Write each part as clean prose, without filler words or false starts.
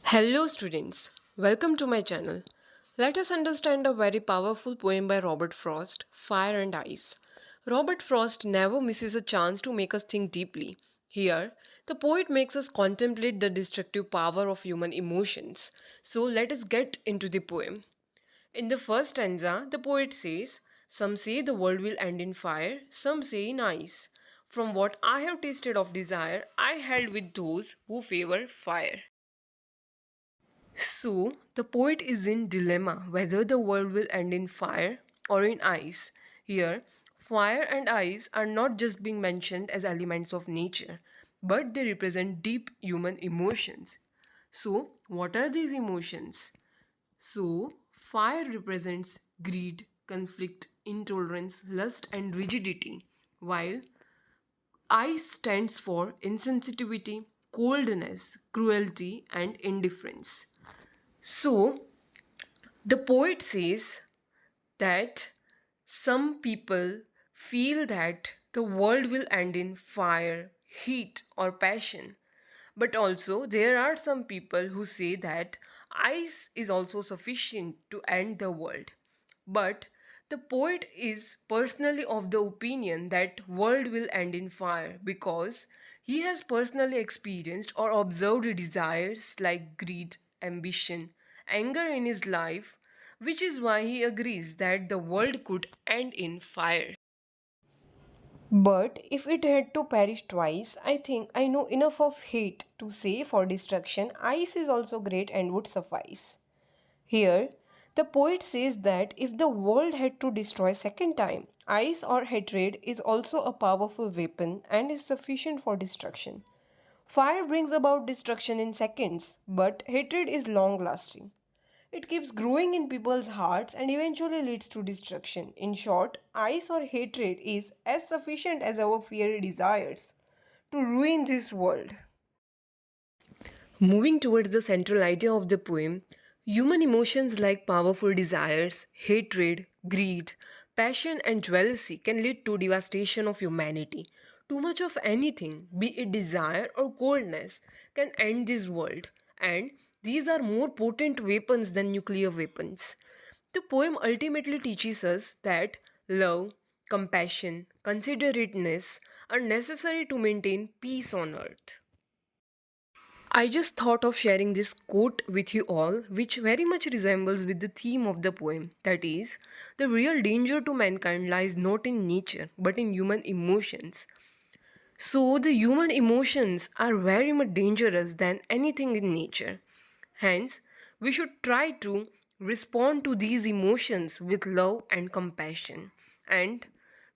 Hello, students. Welcome to my channel. Let us understand a very powerful poem by Robert Frost, Fire and Ice. Robert Frost never misses a chance to make us think deeply. Here, the poet makes us contemplate the destructive power of human emotions. So, let us get into the poem. In the first stanza, the poet says, "Some say the world will end in fire, some say in ice. From what I have tasted of desire, I held with those who favor fire." So, the poet is in dilemma whether the world will end in fire or in ice. Here, fire and ice are not just being mentioned as elements of nature, but they represent deep human emotions. So, what are these emotions? So, fire represents greed, conflict, intolerance, lust, and rigidity, while ice stands for insensitivity, coldness, cruelty, and indifference. So, the poet says that some people feel that the world will end in fire, heat, or passion. But also, there are some people who say that ice is also sufficient to end the world. But the poet is personally of the opinion that world will end in fire because he has personally experienced or observed desires like greed, ambition, anger in his life, which is why he agrees that the world could end in fire. But if it had to perish twice, I think I know enough of hate to say for destruction, ice is also great and would suffice. Here, the poet says that if the world had to destroy second time, ice or hatred is also a powerful weapon and is sufficient for destruction. Fire brings about destruction in seconds, but hatred is long lasting. It keeps growing in people's hearts and eventually leads to destruction. In short, ice or hatred is as sufficient as our fiery desires to ruin this world. Moving towards the central idea of the poem, human emotions like powerful desires, hatred, greed, passion, and jealousy can lead to devastation of humanity. Too much of anything, be it desire or coldness, can end this world, and these are more potent weapons than nuclear weapons. The poem ultimately teaches us that love, compassion, considerateness are necessary to maintain peace on earth. I just thought of sharing this quote with you all, which very much resembles with the theme of the poem. That is, the real danger to mankind lies not in nature, but in human emotions. So, the human emotions are very much dangerous than anything in nature. Hence, we should try to respond to these emotions with love and compassion. And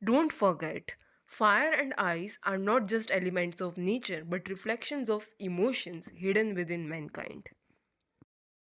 don't forget, fire and ice are not just elements of nature but reflections of emotions hidden within mankind.